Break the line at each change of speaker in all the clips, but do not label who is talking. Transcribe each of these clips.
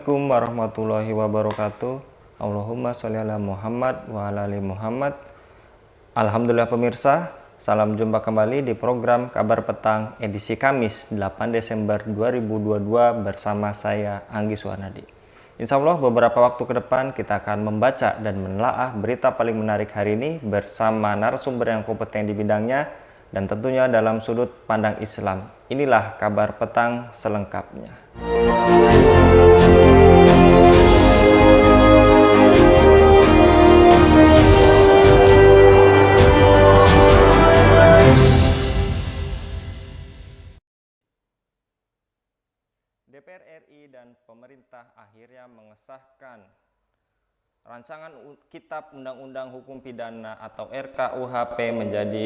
Assalamualaikum warahmatullahi wabarakatuh. Allahumma sholli ala Muhammad wa ala ali Muhammad. Alhamdulillah pemirsa, salam jumpa kembali di program Kabar Petang edisi Kamis 8 Desember 2022 bersama saya Anggi Suwarnadi. Insya Allah beberapa waktu ke depan kita akan membaca dan menelaah berita paling menarik hari ini bersama narasumber yang kompeten di bidangnya dan tentunya dalam sudut pandang Islam. Inilah Kabar Petang selengkapnya. DPR RI dan pemerintah akhirnya mengesahkan rancangan Kitab Undang-Undang Hukum Pidana atau RKUHP menjadi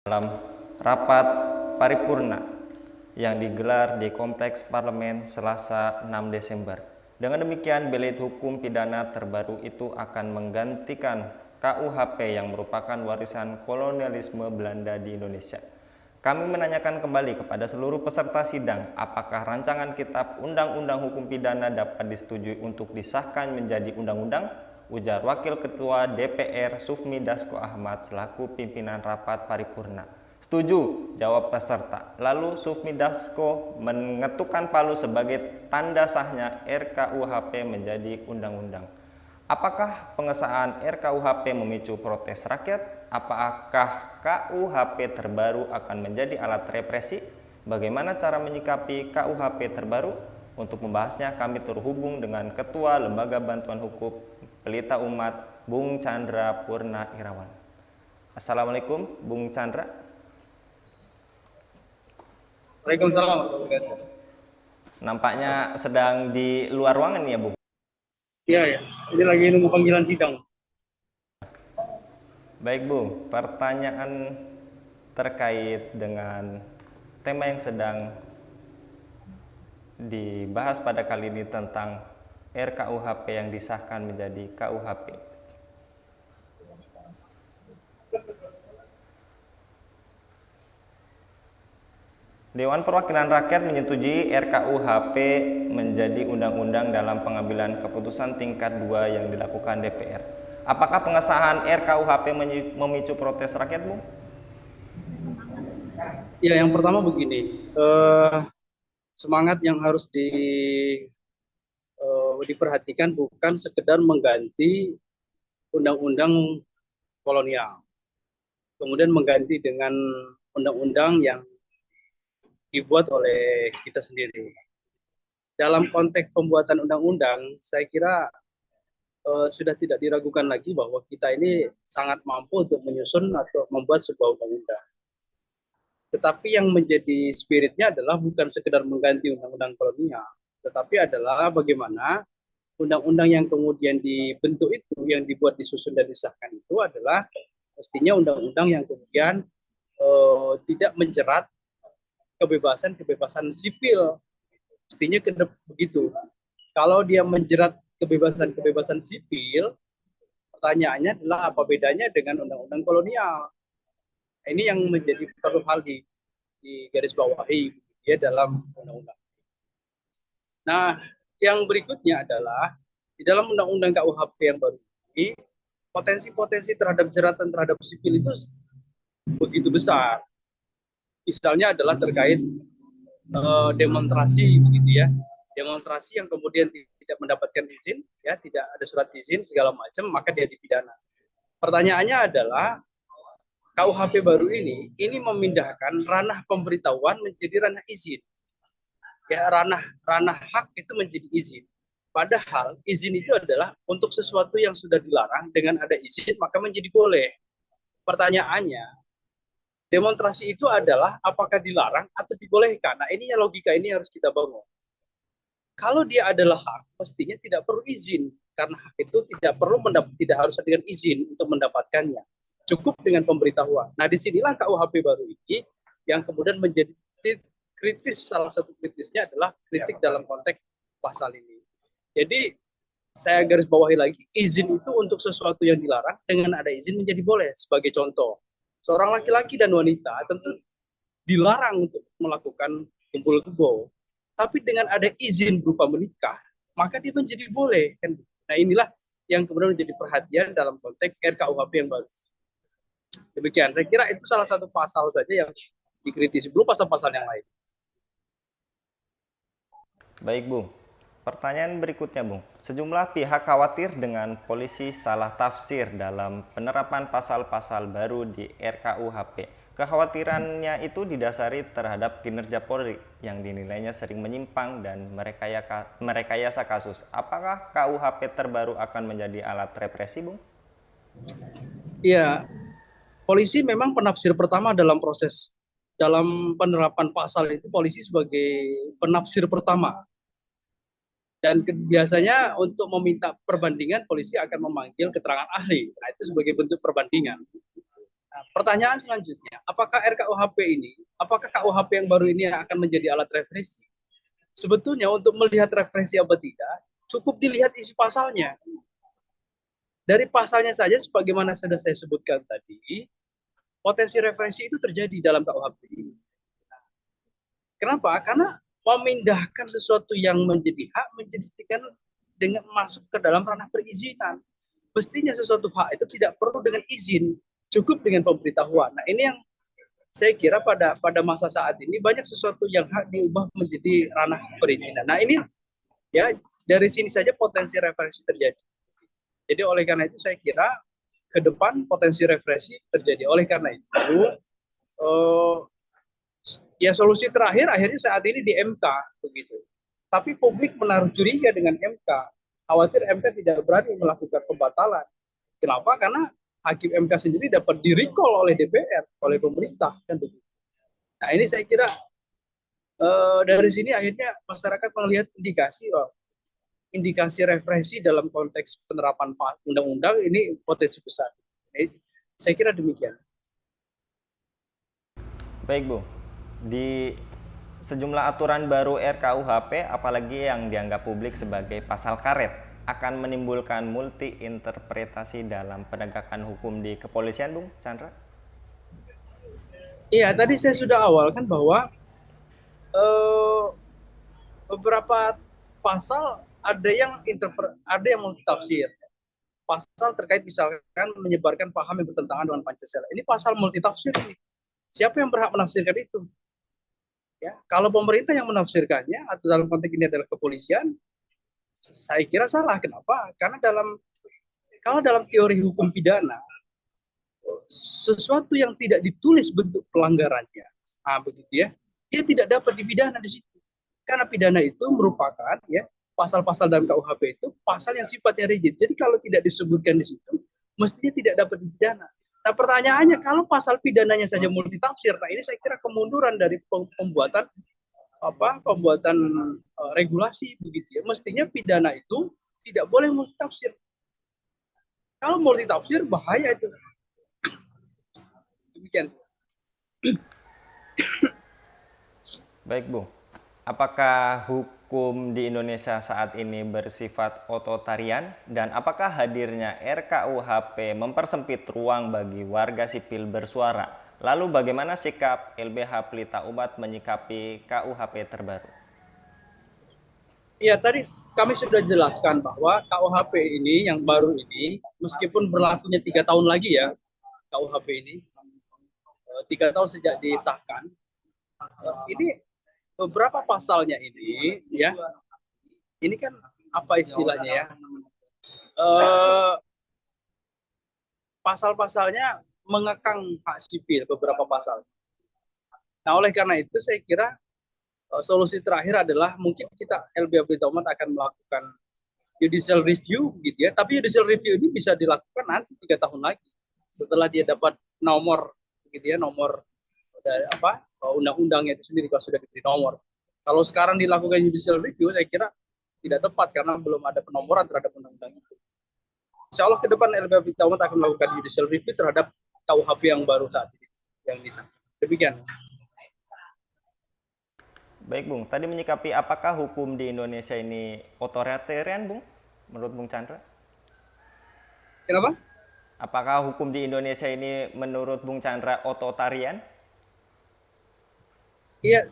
dalam rapat paripurna yang digelar di Kompleks Parlemen Selasa 6 Desember. Dengan demikian, Belit Hukum Pidana terbaru itu akan menggantikan KUHP yang merupakan warisan kolonialisme Belanda di Indonesia. Kami menanyakan kembali kepada seluruh peserta sidang, apakah rancangan Kitab Undang-Undang Hukum Pidana dapat disetujui untuk disahkan menjadi undang-undang? Ujar Wakil Ketua DPR Sufmi Dasko Ahmad selaku pimpinan rapat paripurna. Setuju, jawab peserta. Lalu Sufmi Dasko mengetukkan palu sebagai tanda sahnya RKUHP menjadi undang-undang. Apakah pengesahan RKUHP memicu protes rakyat? Apakah KUHP terbaru akan menjadi alat represi? Bagaimana cara menyikapi KUHP terbaru? Untuk membahasnya kami terhubung dengan Ketua Lembaga Bantuan Hukum Pelita Umat, Bung Chandra Purna Irawan. Assalamualaikum, Bung Chandra.
Waalaikumsalam.
Nampaknya sedang di luar ruangan ya, Bung?
Iya, ya. Ini lagi nunggu panggilan sidang.
Baik, Bung. Pertanyaan terkait dengan tema yang sedang dibahas pada kali ini tentang RKUHP yang disahkan menjadi KUHP. Dewan Perwakilan Rakyat menyetujui RKUHP menjadi undang-undang dalam pengambilan keputusan tingkat 2 yang dilakukan DPR. Apakah pengesahan RKUHP memicu protes rakyat, Bung?
Ya, yang pertama begini, semangat yang harus diperhatikan bukan sekedar mengganti undang-undang kolonial, kemudian mengganti dengan undang-undang yang dibuat oleh kita sendiri. Dalam konteks pembuatan undang-undang, saya kira sudah tidak diragukan lagi bahwa kita ini sangat mampu untuk menyusun atau membuat sebuah undang-undang. Tetapi yang menjadi spiritnya adalah bukan sekedar mengganti undang-undang kolonial, tetapi adalah bagaimana undang-undang yang kemudian dibentuk itu, yang dibuat, disusun, dan disahkan itu adalah mestinya undang-undang yang kemudian tidak menjerat kebebasan sipil. Mestinya begitu. Kalau dia menjerat kebebasan sipil, pertanyaannya adalah apa bedanya dengan undang-undang kolonial? Ini yang menjadi perlu hal di garis bawahi ya dalam undang-undang. Nah, yang berikutnya adalah di dalam undang-undang KUHP yang baru ini, potensi-potensi terhadap jeratan terhadap sipil itu begitu besar. Misalnya adalah terkait demonstrasi begitu ya. Demonstrasi yang kemudian tidak mendapatkan izin, ya, tidak ada surat izin segala macam, maka dia dipidana. Pertanyaannya adalah KUHP baru ini memindahkan ranah pemberitahuan menjadi ranah izin. Ya, ranah hak itu menjadi izin. Padahal izin itu adalah untuk sesuatu yang sudah dilarang, dengan ada izin maka menjadi boleh. Pertanyaannya, demonstrasi itu adalah apakah dilarang atau dibolehkan? Nah, ini ya logika ini harus kita bangun. Kalau dia adalah hak, mestinya tidak perlu izin, karena hak itu tidak harus dengan izin untuk mendapatkannya. Cukup dengan pemberitahuan. Nah, disinilah KUHP baru ini yang kemudian menjadi kritis. Salah satu kritisnya adalah kritik dalam konteks pasal ini. Jadi saya garis bawahi lagi, izin itu untuk sesuatu yang dilarang, dengan ada izin menjadi boleh. Sebagai contoh, seorang laki-laki dan wanita tentu dilarang untuk melakukan kumpul kebo. Tapi dengan ada izin berupa menikah, maka dia menjadi boleh kan. Nah, inilah yang kemudian menjadi perhatian dalam konteks RKUHP yang baru. Demikian, saya kira itu salah satu pasal saja yang dikritisi, belum pasal-pasal yang lain.
Baik, Bung. Pertanyaan berikutnya, Bung. Sejumlah pihak khawatir dengan polisi salah tafsir dalam penerapan pasal-pasal baru di RKUHP. Kekhawatirannya itu didasari terhadap kinerja Polri yang dinilainya sering menyimpang dan merekayasa kasus. Apakah KUHP terbaru akan menjadi alat represi, Bung?
Ya, polisi memang penafsir pertama dalam penerapan pasal itu, polisi sebagai penafsir pertama. Dan biasanya untuk meminta perbandingan, polisi akan memanggil keterangan ahli. Nah, itu sebagai bentuk perbandingan. Nah, pertanyaan selanjutnya, apakah RKUHP ini, apakah KUHP yang baru ini akan menjadi alat represi? Sebetulnya untuk melihat represi apa tidak, cukup dilihat isi pasalnya. Dari pasalnya saja, sebagaimana sudah saya sebutkan tadi, potensi represi itu terjadi dalam KUHP ini. Kenapa? Karena memindahkan sesuatu yang menjadi hak menjadikan dengan masuk ke dalam ranah perizinan. Mestinya sesuatu hak itu tidak perlu dengan izin, cukup dengan pemberitahuan. Nah, ini yang saya kira pada masa saat ini banyak sesuatu yang hak diubah menjadi ranah perizinan. Nah, ini ya dari sini saja potensi represi terjadi. Jadi oleh karena itu saya kira ke depan potensi represi terjadi. Oleh karena itu ya solusi terakhir akhirnya saat ini di MK begitu. Tapi publik menaruh curiga dengan MK. Khawatir MK tidak berani melakukan pembatalan. Kenapa? Karena hakim MK sendiri dapat di-recall oleh DPR, oleh pemerintah kan begitu. Nah, ini saya kira dari sini akhirnya masyarakat melihat indikasi represi dalam konteks penerapan undang-undang ini potensi besar. Saya kira demikian.
Baik, Bung. Di sejumlah aturan baru RKUHP, apalagi yang dianggap publik sebagai pasal karet, akan menimbulkan multi interpretasi dalam penegakan hukum di kepolisian, Bung Chandra?
Iya, tadi saya sudah awalkan bahwa beberapa pasal ada yang multitafsir. Pasal terkait misalkan menyebarkan paham yang bertentangan dengan Pancasila. Ini pasal multitafsir ini. Siapa yang berhak menafsirkan itu? Ya, kalau pemerintah yang menafsirkannya atau dalam konteks ini adalah kepolisian, saya kira salah. Kenapa? Karena kalau dalam teori hukum pidana, sesuatu yang tidak ditulis bentuk pelanggarannya, begitu ya, dia tidak dapat dipidana di situ. Karena pidana itu merupakan ya pasal-pasal dalam KUHP itu pasal yang sifatnya rigid. Jadi kalau tidak disebutkan di situ, mestinya tidak dapat dipidana. Nah, pertanyaannya kalau pasal pidananya saja multitafsir, nah ini saya kira kemunduran dari pembuatan regulasi begitu ya. Mestinya pidana itu tidak boleh multitafsir. Kalau multitafsir bahaya itu. Demikian.
Baik, Bung. Apakah hukum di Indonesia saat ini bersifat otoritarian dan apakah hadirnya RKUHP mempersempit ruang bagi warga sipil bersuara? Lalu bagaimana sikap LBH Pelita Umat menyikapi KUHP terbaru?
Ya, tadi kami sudah jelaskan bahwa KUHP ini yang baru ini, meskipun berlakunya 3 tahun lagi ya, KUHP ini 3 tahun sejak disahkan, ini beberapa pasalnya ini ya, ini kan apa istilahnya ya, pasal-pasalnya mengekang hak sipil beberapa pasal. Nah, oleh karena itu saya kira solusi terakhir adalah mungkin kita LBH Pelita Umat akan melakukan judicial review gitu ya. Tapi judicial review ini bisa dilakukan nanti 3 tahun lagi setelah dia dapat nomor gitu ya, nomor dari undang-undangnya itu sendiri kalau sudah diberi nomor. Kalau sekarang dilakukan judicial review saya kira tidak tepat karena belum ada penomoran terhadap undang-undang itu. Insya Allah ke depan LBH Pelita Umat akan melakukan judicial review terhadap KUHP yang baru saat ini yang disahkan. Demikian.
Baik, Bung. Tadi menyikapi apakah hukum di Indonesia ini otoritarian, Bung? Menurut Bung Chandra?
Kenapa?
Apakah hukum di Indonesia ini menurut Bung Chandra otoritarian?
Iya,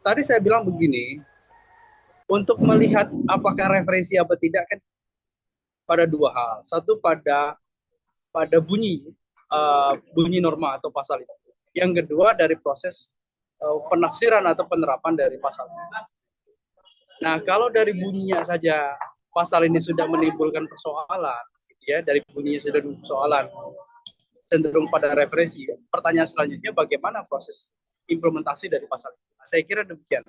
tadi saya bilang begini, Untuk melihat apakah referensi apa tidak kan pada dua hal. Satu pada bunyi bunyi norma atau pasal itu. Yang kedua dari proses penafsiran atau penerapan dari pasal. Nah, kalau dari bunyinya saja pasal ini sudah menimbulkan persoalan, gitu ya, dari bunyinya sudah persoalan, cenderung pada referensi. Pertanyaan selanjutnya, bagaimana proses implementasi dari pasal ini? Nah, saya kira demikian.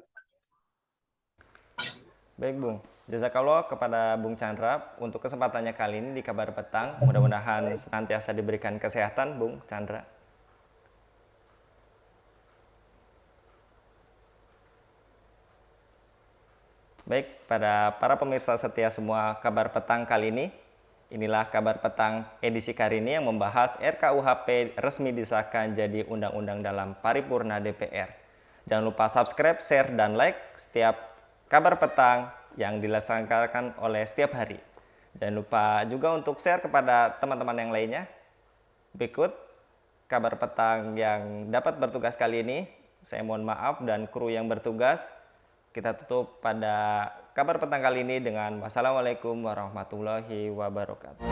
Baik Bung, jazakallah kepada Bung Chandra untuk kesempatannya kali ini di Kabar Petang. Mudah-mudahan senantiasa diberikan kesehatan Bung Chandra. Baik, pada para pemirsa setia semua Kabar Petang kali ini, inilah Kabar Petang edisi kali ini yang membahas RKUHP resmi disahkan jadi undang-undang dalam paripurna DPR. Jangan lupa subscribe, share, dan like setiap Kabar Petang yang dilaksanakan oleh setiap hari. Jangan lupa juga untuk share kepada teman-teman yang lainnya. Berikut Kabar Petang yang dapat bertugas kali ini. Saya mohon maaf dan kru yang bertugas. Kita tutup pada Kabar Petang kali ini dengan wassalamualaikum warahmatullahi wabarakatuh.